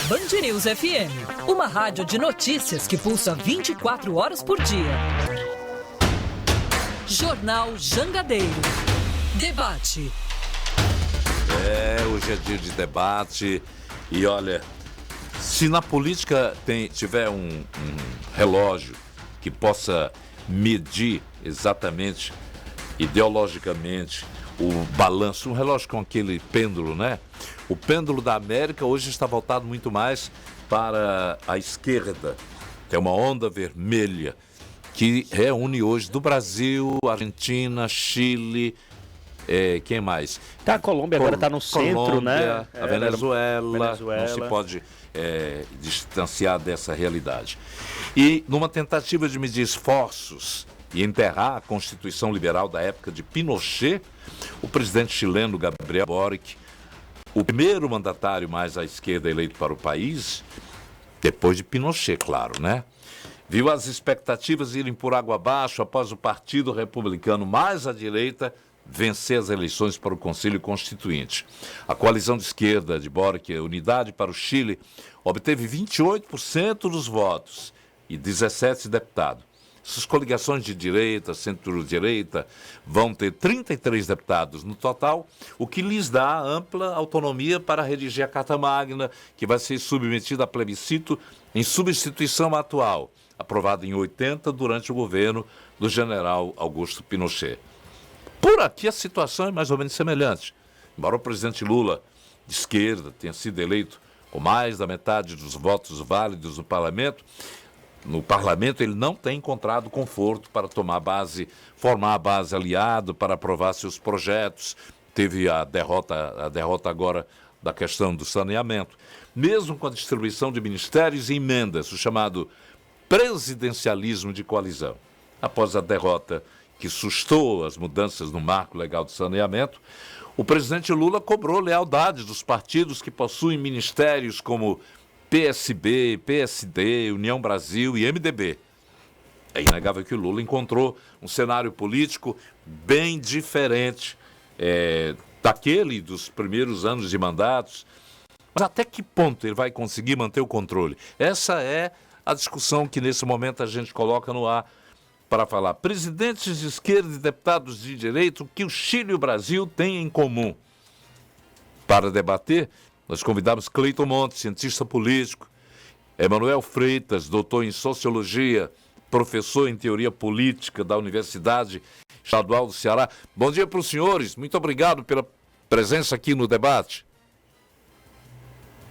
Band News FM, uma rádio de notícias que pulsa 24 horas por dia. Jornal Jangadeiro. Debate. Hoje é dia de debate e olha, se na política tiver um relógio que possa medir exatamente, ideologicamente, o balanço, um relógio com aquele pêndulo, né? O pêndulo da América hoje está voltado muito mais para a esquerda. Tem uma onda vermelha que reúne hoje do Brasil, Argentina, Chile, quem mais? A Colômbia agora está no centro, né? A Venezuela, não se pode distanciar dessa realidade. E numa tentativa de medir esforços e enterrar a Constituição Liberal da época de Pinochet, o presidente chileno Gabriel Boric, o primeiro mandatário mais à esquerda eleito para o país, depois de Pinochet, claro, né? Viu as expectativas irem por água abaixo após o Partido Republicano mais à direita vencer as eleições para o Conselho Constituinte. A coalizão de esquerda de Boric, Unidade para o Chile, obteve 28% dos votos e 17 deputados. Essas coligações de direita, centro-direita, vão ter 33 deputados no total, o que lhes dá ampla autonomia para redigir a Carta Magna, que vai ser submetida a plebiscito em substituição à atual, aprovada em 80 durante o governo do general Augusto Pinochet. Por aqui a situação é mais ou menos semelhante. Embora o presidente Lula, de esquerda, tenha sido eleito com mais da metade dos votos válidos no parlamento ele não tem encontrado conforto para formar a base aliada para aprovar seus projetos. Teve a derrota agora da questão do saneamento. Mesmo com a distribuição de ministérios e emendas, o chamado presidencialismo de coalizão. Após a derrota que sustou as mudanças no marco legal de saneamento, o presidente Lula cobrou lealdade dos partidos que possuem ministérios como PSB, PSD, União Brasil e MDB. É inegável que o Lula encontrou um cenário político bem diferente daquele dos primeiros anos de mandatos. Mas até que ponto ele vai conseguir manter o controle? Essa é a discussão que nesse momento a gente coloca no ar para falar. Presidentes de esquerda e deputados de direita, o que o Chile e o Brasil têm em comum? Para debater, nós convidamos Cleiton Montes, cientista político, Emanuel Freitas, doutor em Sociologia, professor em Teoria Política da Universidade Estadual do Ceará. Bom dia para os senhores, muito obrigado pela presença aqui no debate.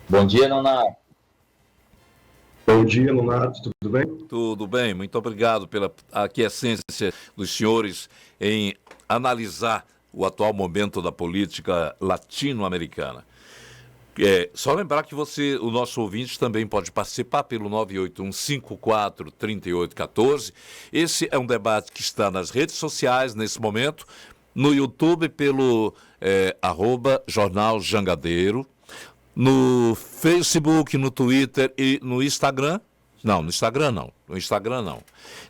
Bom dia, Nonato. Bom dia, Nonato, tudo bem? Tudo bem, muito obrigado pela aquiescência dos senhores em analisar o atual momento da política latino-americana. Só lembrar que o nosso ouvinte também pode participar pelo 981-54-3814. Esse é um debate que está nas redes sociais nesse momento, no YouTube pelo @Jornal Jangadeiro, no Facebook, no Twitter e no Instagram. Não, no Instagram não.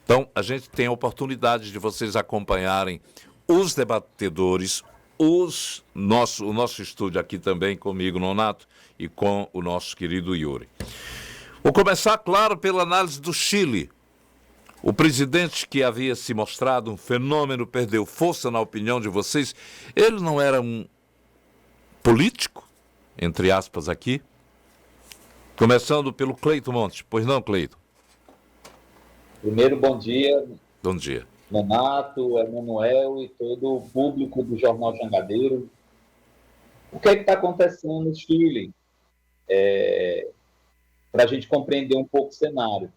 Então, a gente tem a oportunidade de vocês acompanharem os debatedores, o nosso estúdio aqui também comigo, Nonato, e com o nosso querido Yuri. Vou começar, claro, pela análise do Chile. O presidente que havia se mostrado um fenômeno perdeu força, na opinião de vocês. Ele não era um político, entre aspas aqui? Começando pelo Cleiton Montes. Pois não, Cleiton? Primeiro, bom dia. Bom dia. Nonato, Emanuel e todo o público do Jornal Jangadeiro. O que é que está acontecendo no Chile? Para a gente compreender um pouco o cenário.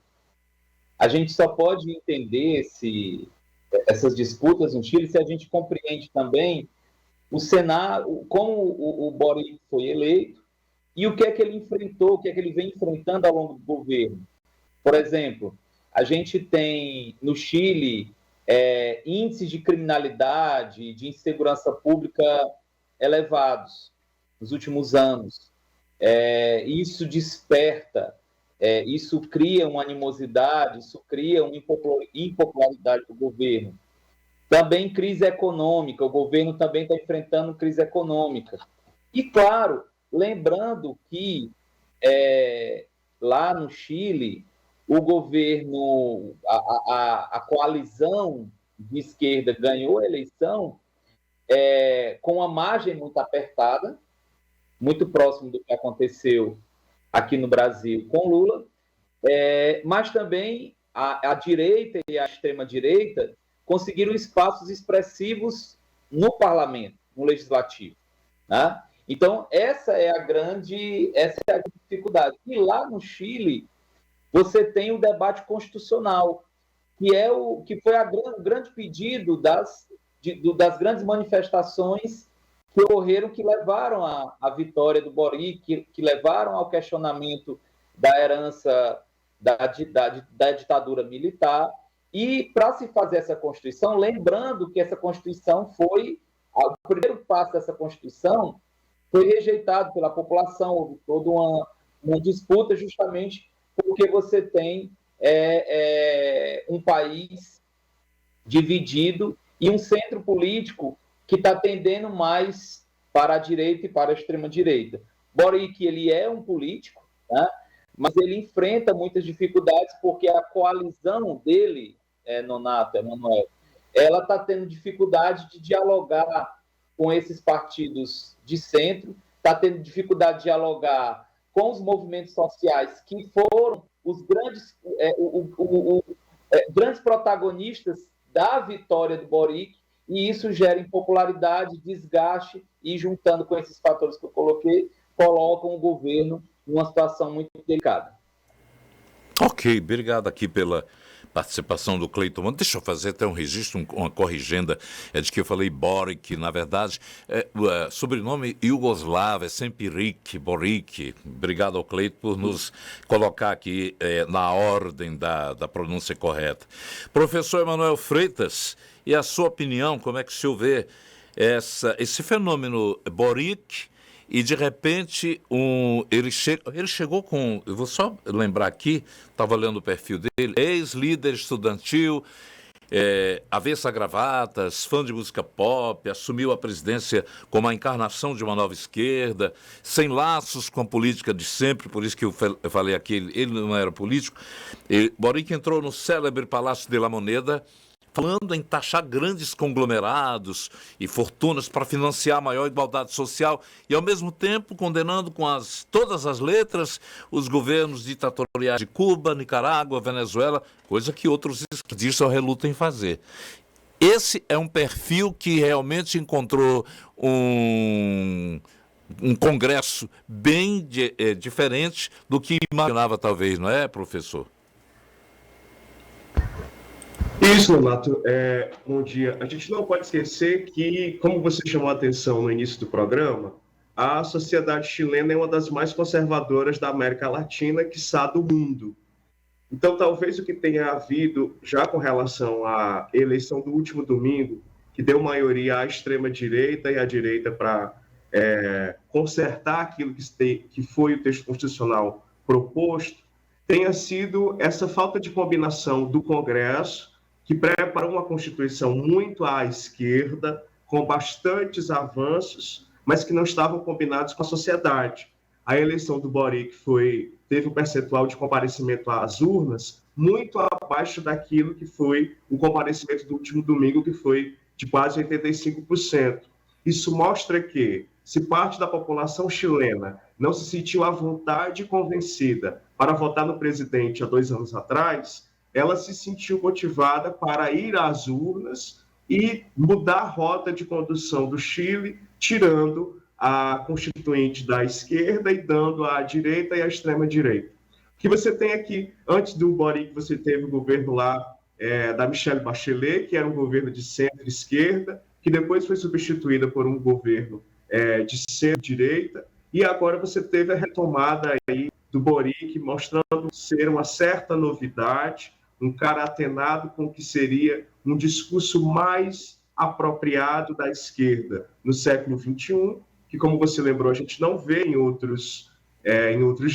A gente só pode entender essas disputas no Chile se a gente compreende também o cenário, como o Boric foi eleito e o que é que ele enfrentou, o que é que ele vem enfrentando ao longo do governo. Por exemplo, a gente tem no Chile índices de criminalidade, de insegurança pública elevados nos últimos anos. Isso desperta, isso cria uma animosidade, isso cria uma impopularidade do governo. Também crise econômica, o governo também está enfrentando crise econômica. E, claro, lembrando que lá no Chile, o governo, a coalizão de esquerda ganhou a eleição com uma margem muito apertada, muito próximo do que aconteceu aqui no Brasil com Lula, mas também a direita e a extrema-direita conseguiram espaços expressivos no parlamento, no legislativo, né? Então, essa é a grande dificuldade. E lá no Chile, você tem o debate constitucional, que foi o grande pedido das grandes manifestações que ocorreram, que levaram à vitória do Boric, que levaram ao questionamento da herança da ditadura militar. E, para se fazer essa Constituição, lembrando que essa Constituição o primeiro passo dessa Constituição foi rejeitado pela população, houve toda uma disputa, justamente porque você tem um país dividido e um centro político que está tendendo mais para a direita e para a extrema-direita. Boric, ele é um político, né? Mas ele enfrenta muitas dificuldades porque a coalizão dele, Nonato, Emanuel, ela está tendo dificuldade de dialogar com esses partidos de centro, está tendo dificuldade de dialogar com os movimentos sociais, que foram os grandes protagonistas da vitória do Boric, e isso gera impopularidade, desgaste, e juntando com esses fatores que eu coloquei, colocam o governo numa situação muito delicada. Ok, obrigado aqui pela participação do Cleiton. Deixa eu fazer até um registro, uma corrigenda, de que eu falei Boric, na verdade, sobrenome Iugoslavo, é sempre Boric. Obrigado ao Cleiton por nos colocar aqui na ordem da pronúncia correta. Professor Emanuel Freitas, e a sua opinião, como é que o senhor vê esse fenômeno Boric? E, de repente, ele chegou com... Eu vou só lembrar aqui, estava olhando o perfil dele, ex-líder estudantil, avessa a gravatas, fã de música pop, assumiu a presidência como a encarnação de uma nova esquerda, sem laços com a política de sempre, por isso que eu falei aqui, ele não era político. Boric entrou no célebre Palácio de la Moneda, falando em taxar grandes conglomerados e fortunas para financiar a maior igualdade social e, ao mesmo tempo, condenando com todas as letras os governos ditatoriais de Cuba, Nicarágua, Venezuela, coisa que outros esquerdistas relutam em fazer. Esse é um perfil que realmente encontrou um congresso bem diferente do que imaginava, talvez, não é, professor? Isso, Renato. Bom dia. A gente não pode esquecer que, como você chamou a atenção no início do programa, a sociedade chilena é uma das mais conservadoras da América Latina, quiçá do mundo. Então, talvez o que tenha havido, já com relação à eleição do último domingo, que deu maioria à extrema-direita e à direita para consertar aquilo que foi o texto constitucional proposto, tenha sido essa falta de combinação do Congresso, que preparou uma Constituição muito à esquerda, com bastantes avanços, mas que não estavam combinados com a sociedade. A eleição do Boric teve um percentual de comparecimento às urnas muito abaixo daquilo que foi o comparecimento do último domingo, que foi de quase 85%. Isso mostra que, se parte da população chilena não se sentiu à vontade e convencida para votar no presidente há 2 anos atrás, ela se sentiu motivada para ir às urnas e mudar a rota de condução do Chile, tirando a constituinte da esquerda e dando à direita e à extrema-direita. O que você tem aqui, antes do Boric, você teve o governo lá da Michelle Bachelet, que era um governo de centro-esquerda, que depois foi substituída por um governo de centro-direita, e agora você teve a retomada aí do Boric, mostrando ser uma certa novidade, um cara atenado com o que seria um discurso mais apropriado da esquerda no século XXI, que, como você lembrou, a gente não vê em outros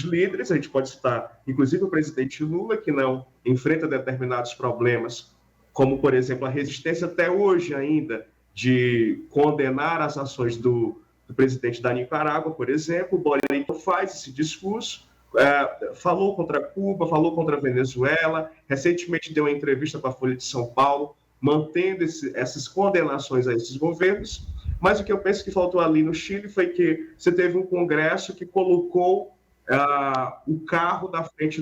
líderes. A gente pode citar, inclusive, o presidente Lula, que não enfrenta determinados problemas, como, por exemplo, a resistência até hoje ainda de condenar as ações do presidente da Nicarágua, por exemplo. O Boric faz esse discurso, falou contra Cuba, falou contra a Venezuela, recentemente deu uma entrevista para a Folha de São Paulo, mantendo essas condenações a esses governos, mas o que eu penso que faltou ali no Chile foi que você teve um congresso que colocou o carro na frente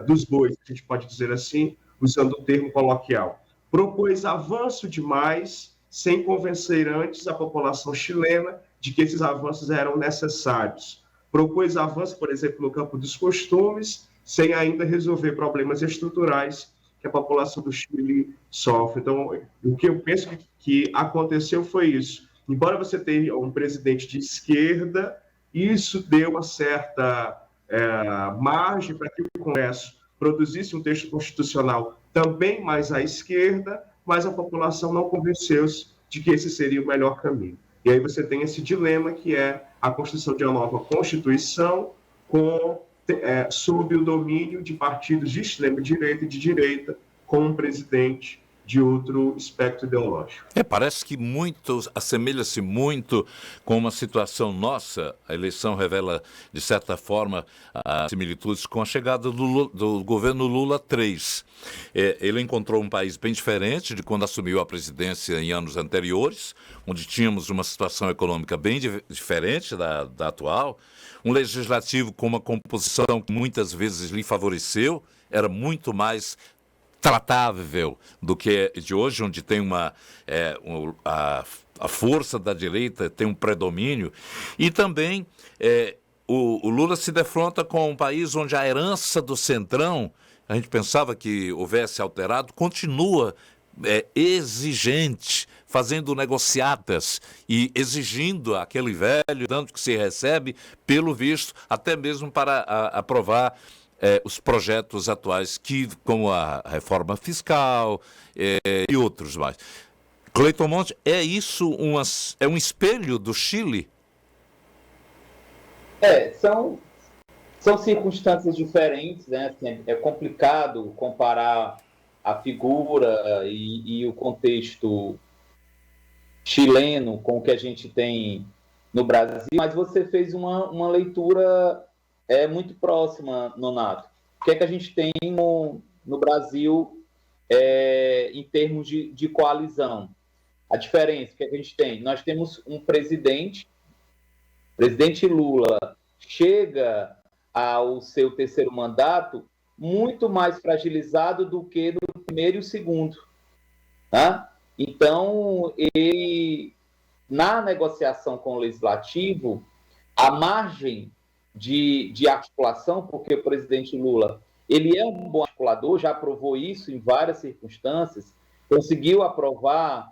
dos bois, a gente pode dizer assim, usando o termo coloquial. Propôs avanço demais, sem convencer antes a população chilena de que esses avanços eram necessários. Propôs avanço, por exemplo, no campo dos costumes, sem ainda resolver problemas estruturais que a população do Chile sofre. Então, o que eu penso que aconteceu foi isso. Embora você tenha um presidente de esquerda, isso deu uma certa margem para que o Congresso produzisse um texto constitucional também mais à esquerda, mas a população não convenceu-se de que esse seria o melhor caminho. E aí você tem esse dilema que é a construção de uma nova Constituição sob o domínio de partidos de extrema-direita e de direita, com um presidente de outro espectro ideológico. Parece que assemelha-se muito com uma situação nossa. A eleição revela, de certa forma, as similitudes com a chegada do governo Lula III. Ele encontrou um país bem diferente de quando assumiu a presidência em anos anteriores, onde tínhamos uma situação econômica bem diferente da atual, um legislativo com uma composição que muitas vezes lhe favoreceu, era muito mais tratável do que de hoje, onde tem a força da direita tem um predomínio. E também o Lula se defronta com um país onde a herança do Centrão, a gente pensava que houvesse alterado, continua exigente, fazendo negociatas e exigindo aquele velho tanto que se recebe, pelo visto, até mesmo para aprovar os projetos atuais, como a reforma fiscal e outros mais. Cleiton Monte, isso um espelho do Chile? São circunstâncias diferentes, né? Assim, é complicado comparar a figura e o contexto chileno com o que a gente tem no Brasil, mas você fez uma leitura muito próxima, Nonato. O que é que a gente tem no Brasil em termos de coalizão? A diferença, o que é que a gente tem? Nós temos um presidente Lula, chega ao seu terceiro mandato muito mais fragilizado do que no primeiro e o segundo. Tá? Então, ele, na negociação com o Legislativo, a margem de articulação, porque o presidente Lula ele é um bom articulador, já provou isso em várias circunstâncias, conseguiu aprovar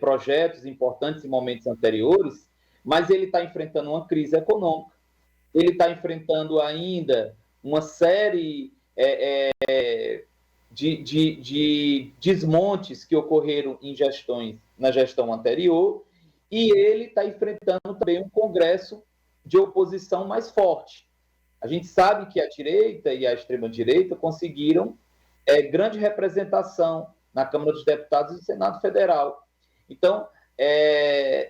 projetos importantes em momentos anteriores, mas ele está enfrentando uma crise econômica, ele está enfrentando ainda uma série de desmontes que ocorreram na gestão anterior, e ele está enfrentando também um Congresso de oposição mais forte. A gente sabe que a direita e a extrema-direita conseguiram grande representação na Câmara dos Deputados e no Senado Federal. Então,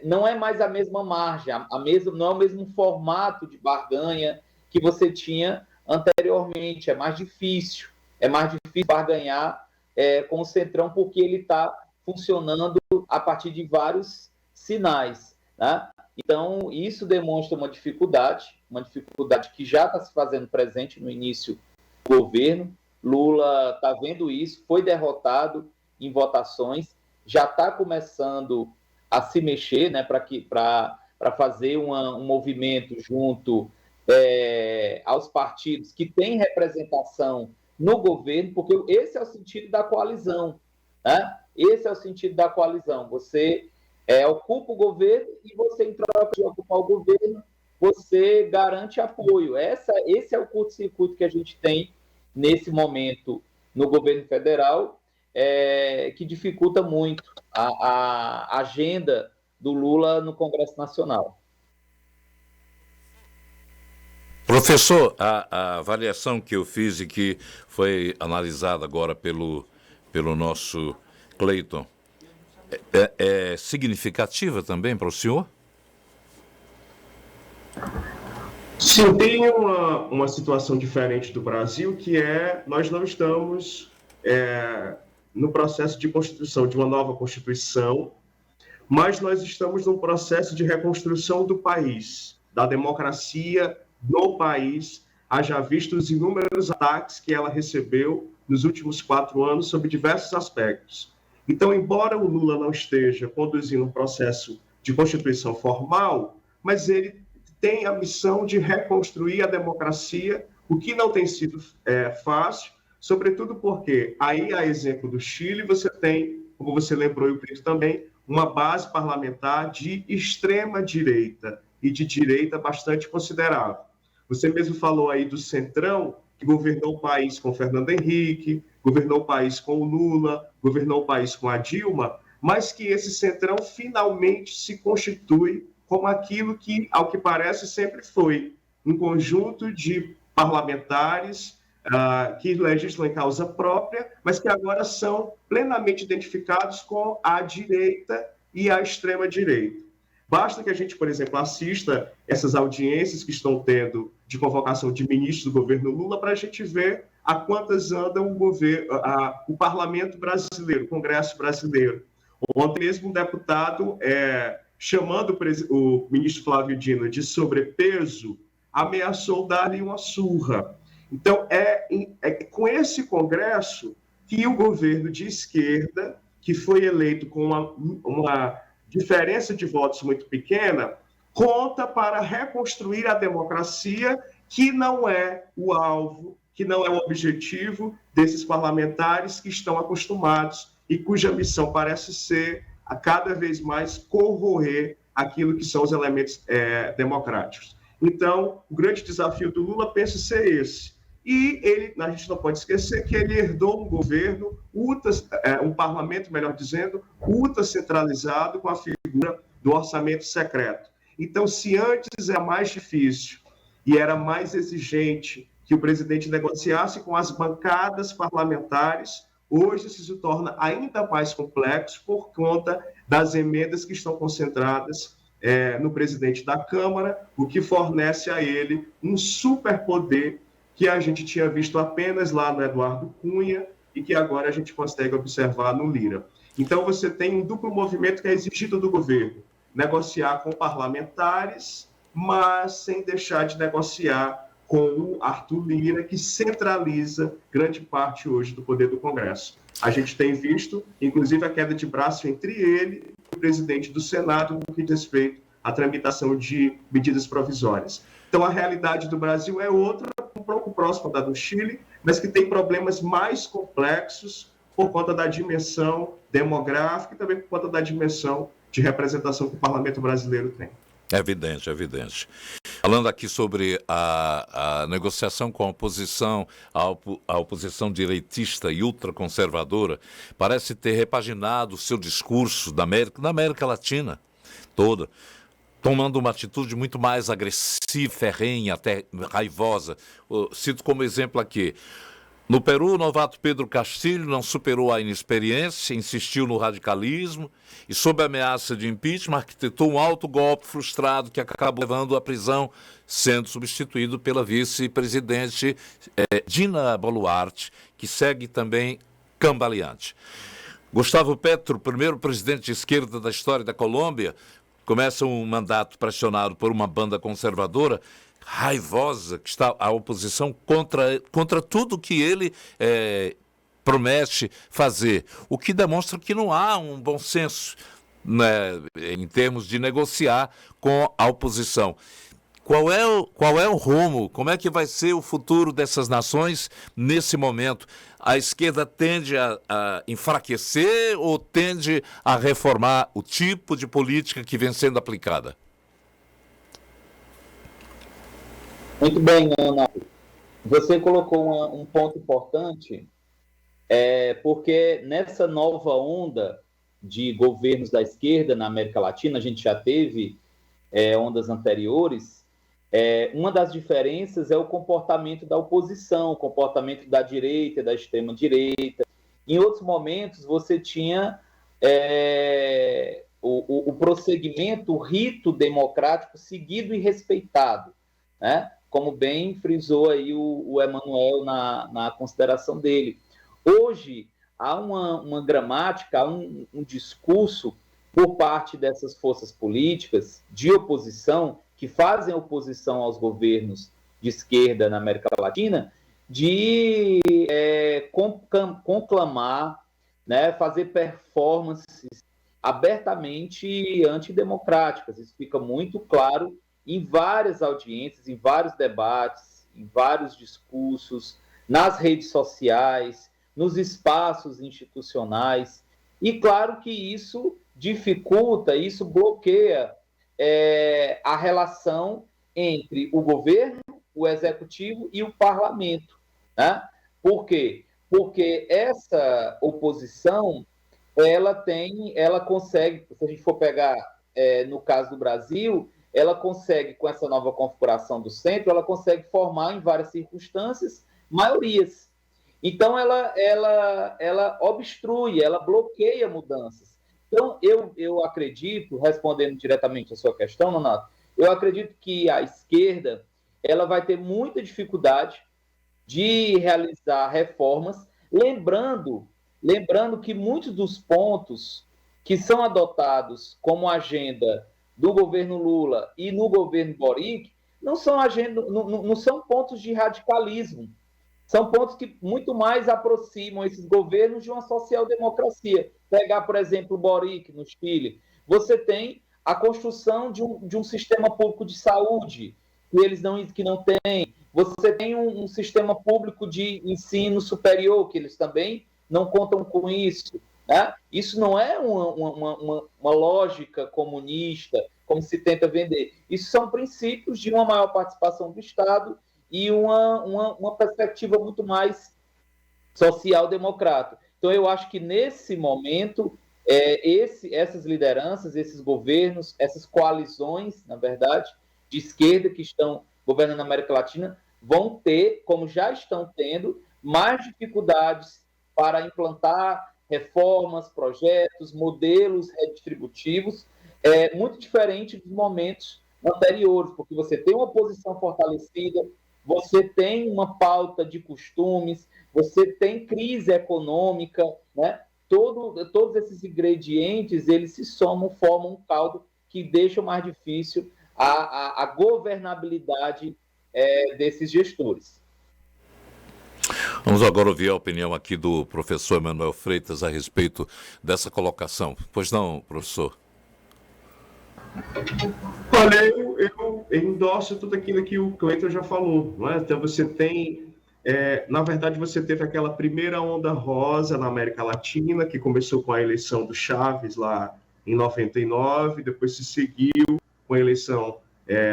não é mais a mesma margem, não é o mesmo formato de barganha que você tinha anteriormente. É mais difícil barganhar com o Centrão, porque ele está funcionando a partir de vários sinais, né? Então, isso demonstra uma dificuldade que já está se fazendo presente no início do governo. Lula está vendo isso, foi derrotado em votações, já está começando a se mexer, né, para fazer um movimento junto aos partidos que têm representação no governo, porque esse é o sentido da coalizão, né? Esse é o sentido da coalizão. Você ocupa o governo e você, em troca de ocupar o governo, você garante apoio. Esse é o curto-circuito que a gente tem nesse momento no governo federal, que dificulta muito a agenda do Lula no Congresso Nacional. Professor, a avaliação que eu fiz e que foi analisada agora pelo nosso Cleiton, é significativa também para o senhor? Sim, tem uma situação diferente do Brasil, que é nós não estamos no processo de constituição de uma nova Constituição, mas nós estamos num processo de reconstrução do país, da democracia no país, haja visto os inúmeros ataques que ela recebeu nos últimos 4 anos sobre diversos aspectos. Então, embora o Lula não esteja conduzindo um processo de constituição formal, mas ele tem a missão de reconstruir a democracia, o que não tem sido fácil, sobretudo porque, aí a exemplo do Chile, você tem, como você lembrou e o Brito também, uma base parlamentar de extrema direita e de direita bastante considerável. Você mesmo falou aí do Centrão, que governou o país com Fernando Henrique, governou o país com o Lula, governou o país com a Dilma, mas que esse Centrão finalmente se constitui como aquilo que, ao que parece, sempre foi um conjunto de parlamentares que legislam em causa própria, mas que agora são plenamente identificados com a direita e a extrema-direita. Basta que a gente, por exemplo, assista essas audiências que estão tendo de convocação de ministros do governo Lula para a gente ver a quantas anda o parlamento brasileiro, o Congresso brasileiro. Ontem mesmo um deputado, chamando o ministro Flávio Dino de sobrepeso, ameaçou dar-lhe uma surra. Então, é com esse Congresso que o governo de esquerda, que foi eleito com uma diferença de votos muito pequena, conta para reconstruir a democracia, que não é o alvo, que não é o objetivo desses parlamentares que estão acostumados e cuja missão parece ser, a cada vez mais, corroer aquilo que são os elementos democráticos. Então, o grande desafio do Lula pensa ser esse. E a gente não pode esquecer que ele herdou um governo, um parlamento, melhor dizendo, ultra centralizado com a figura do orçamento secreto. Então, se antes era mais difícil e era mais exigente que o presidente negociasse com as bancadas parlamentares, hoje isso se torna ainda mais complexo por conta das emendas que estão concentradas no presidente da Câmara, o que fornece a ele um superpoder que a gente tinha visto apenas lá no Eduardo Cunha e que agora a gente consegue observar no Lira. Então, você tem um duplo movimento que é exigido do governo: negociar com parlamentares, mas sem deixar de negociar com o Arthur Lira, que centraliza grande parte hoje do poder do Congresso. A gente tem visto, inclusive, a queda de braço entre ele e o presidente do Senado no que diz respeito à tramitação de medidas provisórias. Então, a realidade do Brasil é outra, um pouco próxima da do Chile, mas que tem problemas mais complexos por conta da dimensão demográfica e também por conta da dimensão de representação que o parlamento brasileiro tem. É evidente, é evidente. Falando aqui sobre a negociação com a oposição, a oposição direitista e ultraconservadora, parece ter repaginado o seu discurso na América Latina toda, tomando uma atitude muito mais agressiva, ferrenha, até raivosa. Cito como exemplo aqui: no Peru, o novato Pedro Castilho não superou a inexperiência, insistiu no radicalismo e, sob a ameaça de impeachment, arquitetou um alto golpe frustrado que acabou levando à prisão, sendo substituído pela vice-presidente Dina Boluarte, que segue também cambaleante. Gustavo Petro, primeiro presidente de esquerda da história da Colômbia, começa um mandato pressionado por uma banda conservadora raivosa, que está a oposição contra tudo que ele promete fazer, o que demonstra que não há um bom senso, né, em termos de negociar com a oposição. Qual é o rumo? Como é que vai ser o futuro dessas nações nesse momento? A esquerda tende a enfraquecer ou tende a reformar o tipo de política que vem sendo aplicada? Muito bem, Ana. Você colocou um ponto importante, porque nessa nova onda de governos da esquerda na América Latina, a gente já teve ondas anteriores. Uma das diferenças é o comportamento da oposição, o comportamento da direita, da extrema-direita. Em outros momentos, você tinha o prosseguimento, o rito democrático seguido e respeitado. né? Como bem frisou aí o Emanuel na consideração dele. Hoje, há uma gramática, há um discurso por parte dessas forças políticas de oposição, que fazem oposição aos governos de esquerda na América Latina, de conclamar, né, fazer performances abertamente antidemocráticas. Isso fica muito claro em várias audiências, em vários debates, em vários discursos, nas redes sociais, nos espaços institucionais. E claro que isso dificulta, isso bloqueia a relação entre o governo, o executivo e o parlamento, né? Por quê? Porque essa oposição, ela consegue, se a gente for pegar no caso do Brasil, ela consegue, com essa nova configuração do centro, ela consegue formar em várias circunstâncias maiorias. Então, ela obstrui, ela bloqueia mudanças. Então, eu acredito, respondendo diretamente a sua questão, Nonato, eu acredito que a esquerda ela vai ter muita dificuldade de realizar reformas, lembrando que muitos dos pontos que são adotados como agenda do governo Lula e no governo Boric não são pontos de radicalismo, são pontos que muito mais aproximam esses governos de uma social-democracia. Pegar, por exemplo, o Boric no Chile, você tem a construção de um sistema público de saúde que não têm. Você tem um sistema público de ensino superior, que eles também não contam com isso. Né? Isso não é uma lógica comunista, como se tenta vender. Isso são princípios de uma maior participação do Estado e uma perspectiva muito mais social-democrata. Então, eu acho que, nesse momento, essas lideranças, esses governos, essas coalizões, na verdade, de esquerda que estão governando a América Latina, vão ter, como já estão tendo, mais dificuldades para implantar reformas, projetos, modelos redistributivos, muito diferente dos momentos anteriores, porque você tem uma oposição fortalecida, você tem uma pauta de costumes, você tem crise econômica, né? Todos esses ingredientes, eles se somam, formam um caldo que deixa mais difícil a governabilidade desses gestores. Vamos agora ouvir a opinião aqui do professor Emanuel Freitas a respeito dessa colocação. Pois não, professor? Olha, eu endosso tudo aquilo que o Cleiton já falou. Não é? Então, você tem... na verdade, você teve aquela primeira onda rosa na América Latina, que começou com a eleição do Chávez lá em 99, depois se seguiu com a eleição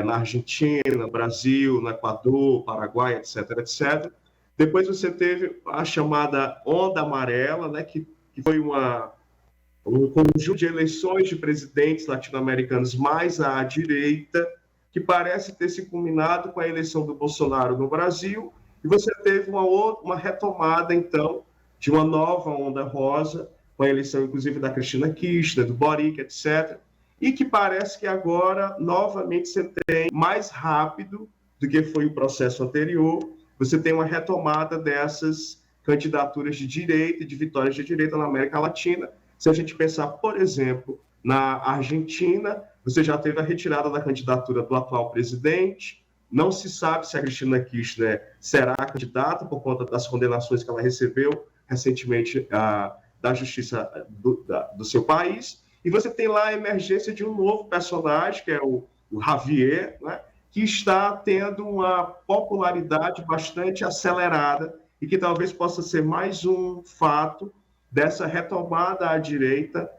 na Argentina, no Brasil, no Equador, Paraguai, etc., etc. Depois você teve a chamada onda amarela, né, que foi um conjunto de eleições de presidentes latino-americanos mais à direita, que parece ter se culminado com a eleição do Bolsonaro no Brasil, e você teve uma retomada, então, de uma nova onda rosa, com a eleição, inclusive, da Cristina Kirchner, do Boric, etc., e que parece que agora, novamente, você tem, mais rápido do que foi o processo anterior, você tem uma retomada dessas candidaturas de direita e de vitórias de direita na América Latina. Se a gente pensar, por exemplo, na Argentina, você já teve a retirada da candidatura do atual presidente, não se sabe se a Cristina Kirchner será candidata por conta das condenações que ela recebeu recentemente da justiça do seu país, e você tem lá a emergência de um novo personagem, que é o Javier, né, que está tendo uma popularidade bastante acelerada e que talvez possa ser mais um fato dessa retomada à direita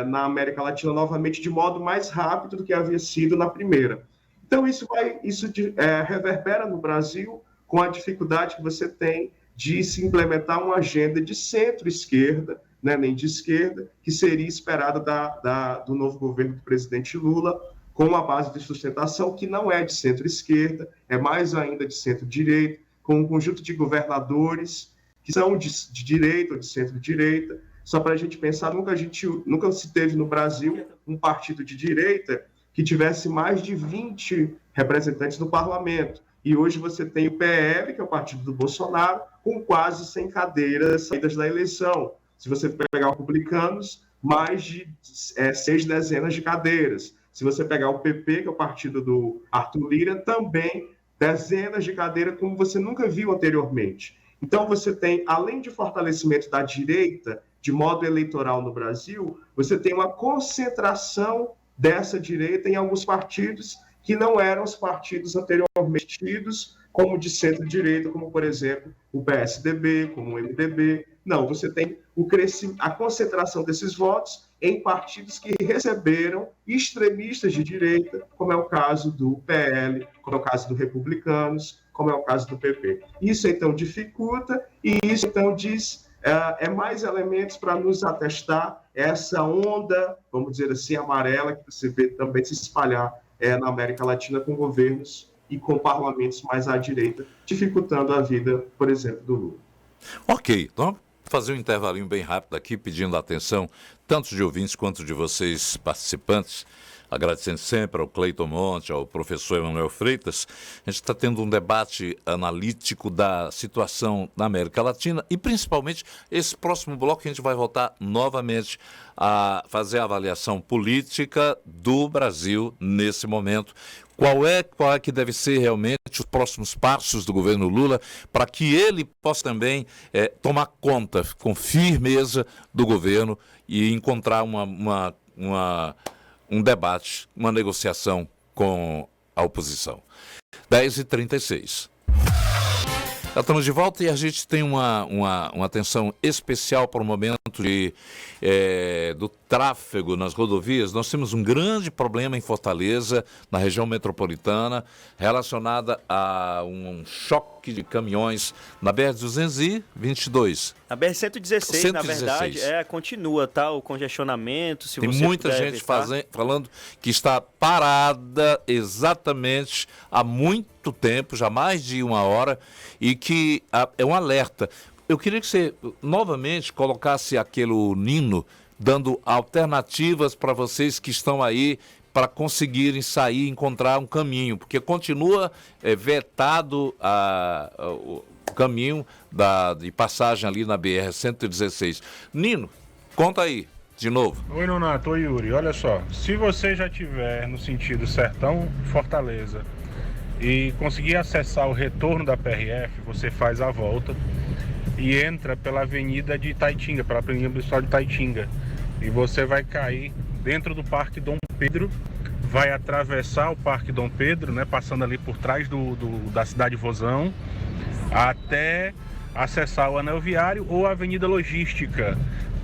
na América Latina novamente de modo mais rápido do que havia sido na primeira. Então, isso reverbera no Brasil com a dificuldade que você tem de se implementar uma agenda de centro-esquerda, né, nem de esquerda, que seria esperada do novo governo do presidente Lula, com uma base de sustentação que não é de centro-esquerda, é mais ainda de centro-direita, com um conjunto de governadores que são de direita ou de centro-direita. Só para a gente pensar, nunca se teve no Brasil um partido de direita que tivesse mais de 20 representantes no parlamento. E hoje você tem o PL, que é o partido do Bolsonaro, com quase 100 cadeiras saídas da eleição. Se você pegar o Republicanos, mais de 6 dezenas de cadeiras. Se você pegar o PP, que é o partido do Arthur Lira, também dezenas de cadeiras, como você nunca viu anteriormente. Então, você tem, além de fortalecimento da direita, de modo eleitoral no Brasil, você tem uma concentração dessa direita em alguns partidos que não eram os partidos anteriormente tidos como de centro-direita, como, por exemplo, o PSDB, como o MDB. Não, você tem a concentração desses votos em partidos que receberam extremistas de direita, como é o caso do PL, como é o caso do Republicanos, como é o caso do PP. Isso, então, dificulta e isso, então, é mais elementos para nos atestar essa onda, vamos dizer assim, amarela, que você vê também se espalhar na América Latina com governos e com parlamentos mais à direita, dificultando a vida, por exemplo, do Lula. Ok, então vamos fazer um intervalinho bem rápido aqui, pedindo a atenção tanto de ouvintes quanto de vocês participantes, agradecendo sempre ao Cleiton Monte, ao professor Emanuel Freitas. A gente está tendo um debate analítico da situação na América Latina e, principalmente, esse próximo bloco a gente vai voltar novamente a fazer a avaliação política do Brasil nesse momento. Qual é que deve ser realmente os próximos passos do governo Lula para que ele possa também tomar conta com firmeza do governo e encontrar um debate, uma negociação com a oposição. 10h36. Já estamos de volta e a gente tem uma atenção especial para o momento do tráfego nas rodovias. Nós temos um grande problema em Fortaleza, na região metropolitana, relacionada a um choque de caminhões na BR-222. A BR-116, na verdade, continua, tá? O congestionamento. Tem muita gente falando que está parada exatamente há muito tempo, já mais de 1 hora, e que é um alerta. Eu queria que você novamente colocasse aquele Nino dando alternativas para vocês que estão aí para conseguirem sair e encontrar um caminho, porque continua vetado o caminho de passagem ali na BR-116. Nino, conta aí, de novo. Oi, Nonato. Oi, Yuri. Olha só, se você já estiver no sentido Sertão-Fortaleza e conseguir acessar o retorno da PRF, você faz a volta e entra pela avenida de Itaitinga, pela avenida principal de Itaitinga. E você vai cair dentro do Parque Dom Pedro, vai atravessar o Parque Dom Pedro, né, passando ali por trás da cidade Vozão, até acessar o Anel Viário ou a Avenida Logística,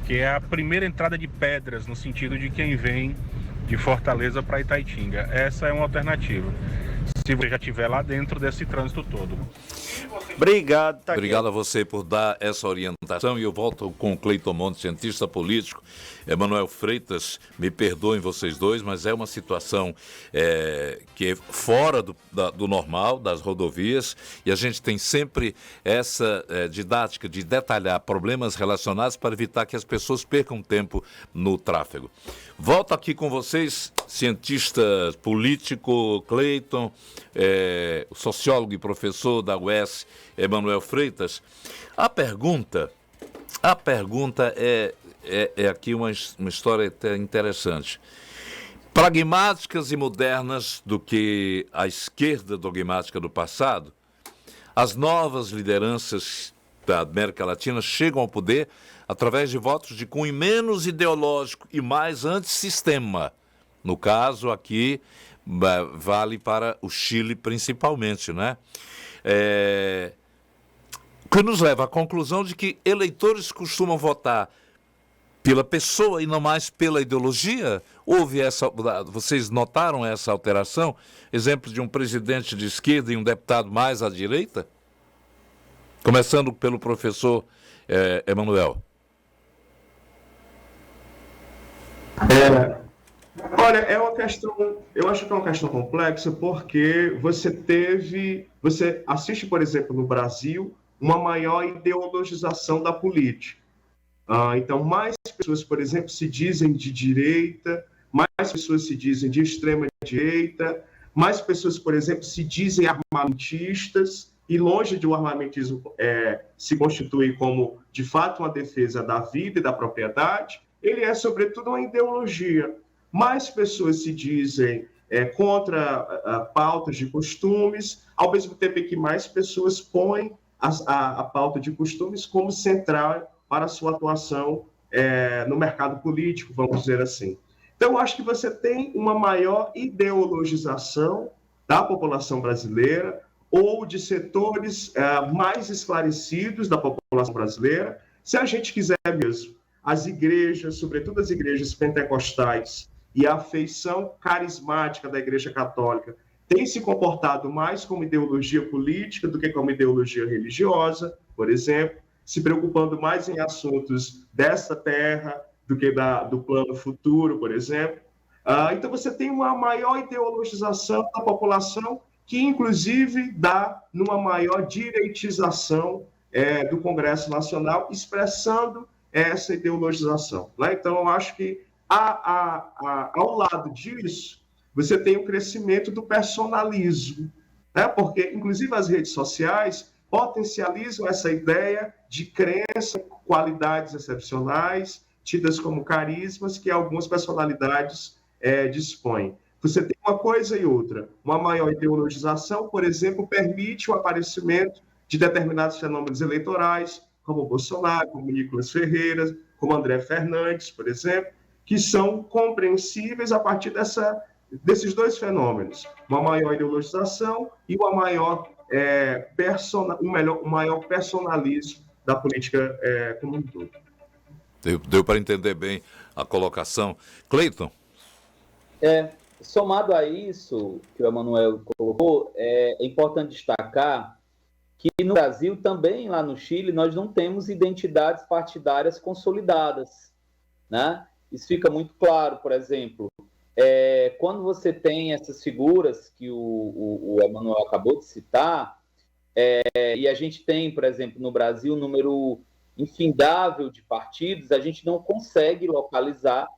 que é a primeira entrada de Pedras, no sentido de quem vem de Fortaleza para Itaitinga. Essa é uma alternativa, se você já estiver lá dentro desse trânsito todo. Obrigado, tá. Obrigado a você por dar essa orientação e eu volto com o Cleiton Monte, cientista político. Emanuel Freitas, me perdoem vocês dois, mas é uma situação que é fora do normal, das rodovias, e a gente tem sempre essa didática de detalhar problemas relacionados para evitar que as pessoas percam tempo no tráfego. Volto aqui com vocês, cientista político Cleiton, o sociólogo e professor da UES, Emanuel Freitas. A pergunta é aqui uma história interessante. Pragmáticas e modernas do que a esquerda dogmática do passado, as novas lideranças da América Latina chegam ao poder através de votos de cunho menos ideológico e mais antissistema. No caso aqui, vale para o Chile principalmente, né? Que nos leva à conclusão de que eleitores costumam votar pela pessoa e não mais pela ideologia. Vocês notaram essa alteração? Exemplo de um presidente de esquerda e um deputado mais à direita? Começando pelo professor Emanuel. Olha, é uma questão, eu acho que é uma questão complexa, porque você assiste, por exemplo, no Brasil, uma maior ideologização da política. Então, mais pessoas, por exemplo, se dizem de direita, mais pessoas se dizem de extrema direita, mais pessoas, por exemplo, se dizem armamentistas, e longe de o armamentismo se constituir como, de fato, uma defesa da vida e da propriedade, ele é, sobretudo, uma ideologia. Mais pessoas se dizem contra pautas de costumes, ao mesmo tempo em que mais pessoas põem a pauta de costumes como central para a sua atuação no mercado político, vamos dizer assim. Então, eu acho que você tem uma maior ideologização da população brasileira ou de setores mais esclarecidos da população brasileira. Se a gente quiser mesmo, as igrejas, sobretudo as igrejas pentecostais, e a afeição carismática da Igreja Católica tem se comportado mais como ideologia política do que como ideologia religiosa, por exemplo, se preocupando mais em assuntos desta terra do que do plano futuro, por exemplo. Então, você tem uma maior ideologização da população que, inclusive, dá numa maior direitização do Congresso Nacional, expressando essa ideologização. Né? Então, eu acho que, ao lado disso, você tem o crescimento do personalismo, né? Porque, inclusive, as redes sociais potencializam essa ideia de crença, qualidades excepcionais, tidas como carismas, que algumas personalidades dispõem. Você tem uma coisa e outra. Uma maior ideologização, por exemplo, permite o aparecimento de determinados fenômenos eleitorais, como Bolsonaro, como Nicolas Ferreira, como André Fernandes, por exemplo, que são compreensíveis a partir desses dois fenômenos. Uma maior ideologização e uma maior, um maior personalismo da política como um todo. Deu para entender bem a colocação. Cleiton? Somado a isso que o Emanuel colocou, é importante destacar que no Brasil, também lá no Chile, nós não temos identidades partidárias consolidadas, né? Isso fica muito claro, por exemplo, quando você tem essas figuras que o Emanuel acabou de citar, e a gente tem, por exemplo, no Brasil, um número infindável de partidos, a gente não consegue localizar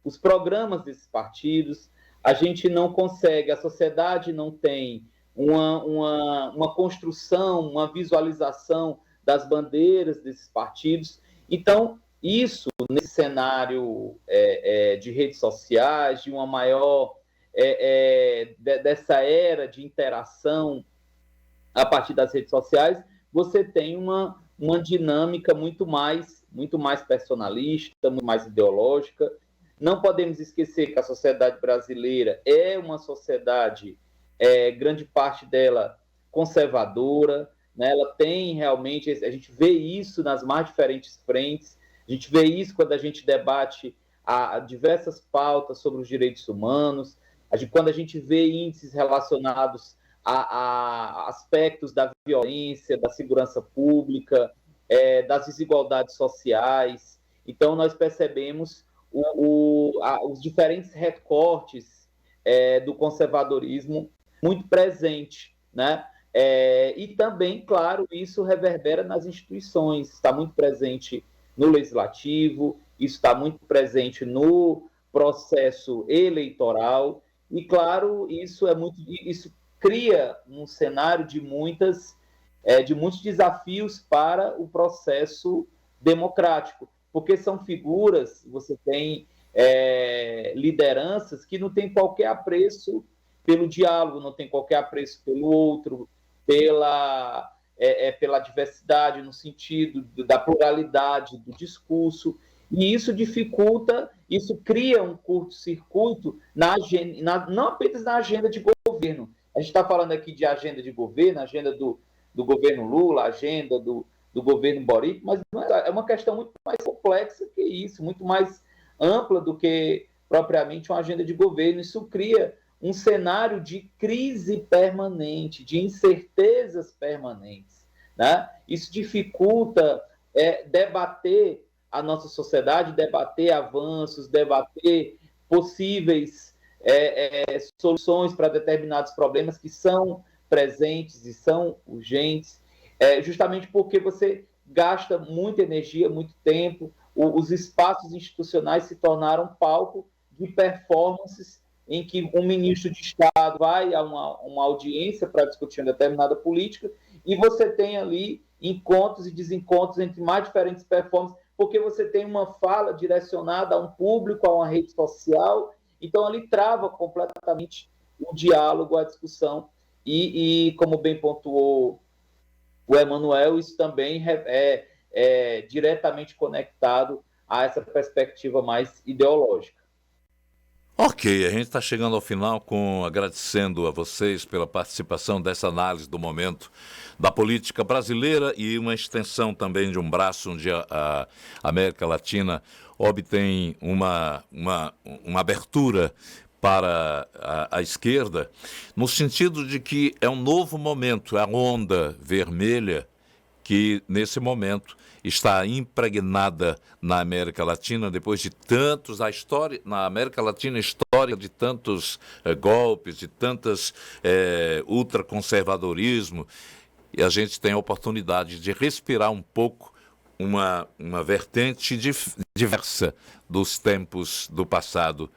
os programas desses partidos, a gente não consegue, a sociedade não tem uma construção, uma visualização das bandeiras desses partidos. Então, isso, nesse cenário de redes sociais, de uma maior, dessa era de interação a partir das redes sociais, você tem uma dinâmica muito mais personalista, muito mais ideológica. Não podemos esquecer que a sociedade brasileira é uma sociedade, grande parte dela, conservadora, né? Ela tem realmente, a gente vê isso nas mais diferentes frentes, a gente vê isso quando a gente debate diversas pautas sobre os direitos humanos, quando a gente vê índices relacionados a aspectos da violência, da segurança pública, das desigualdades sociais. Então, nós percebemos os diferentes recortes do conservadorismo muito presente, né? E também, claro, isso reverbera nas instituições, está muito presente no legislativo, isso está muito presente no processo eleitoral, e, claro, isso cria um cenário de muitos desafios para o processo democrático, porque são figuras, você tem lideranças que não têm qualquer apreço pelo diálogo, não tem qualquer apreço pelo outro, pela diversidade, no sentido da pluralidade do discurso, e isso dificulta, isso cria um curto-circuito não apenas na agenda de governo. A gente está falando aqui de agenda de governo, agenda do governo Lula, agenda do governo Boric, mas é uma questão muito mais complexa que isso, muito mais ampla do que propriamente uma agenda de governo. Isso cria um cenário de crise permanente, de incertezas permanentes, né? Isso dificulta debater a nossa sociedade, debater avanços, debater possíveis soluções para determinados problemas que são presentes e são urgentes, justamente porque você gasta muita energia, muito tempo, os espaços institucionais se tornaram palco de performances em que um ministro de Estado vai a uma audiência para discutir uma determinada política, e você tem ali encontros e desencontros entre mais diferentes performances, porque você tem uma fala direcionada a um público, a uma rede social, então ali trava completamente o diálogo, a discussão, e como bem pontuou o Emanuel, isso também é diretamente conectado a essa perspectiva mais ideológica. Ok, a gente está chegando ao final agradecendo a vocês pela participação dessa análise do momento da política brasileira e uma extensão também de um braço onde a América Latina obtém uma abertura para a esquerda, no sentido de que é um novo momento, é a onda vermelha que, nesse momento, está impregnada na América Latina, depois de tantos, na América Latina, história de tantos golpes, de tantos ultraconservadorismo, e a gente tem a oportunidade de respirar um pouco uma vertente diversa dos tempos do passado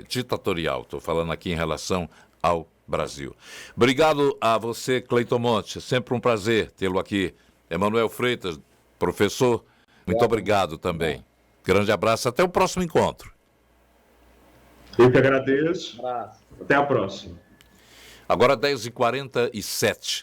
ditatorial. Estou falando aqui em relação ao Brasil. Obrigado a você, Cleiton Monte. Sempre um prazer tê-lo aqui. Emanuel Freitas, professor, muito obrigado também. Grande abraço. Até o próximo encontro. Eu que agradeço. Um abraço. Até a próxima. Agora 10h47.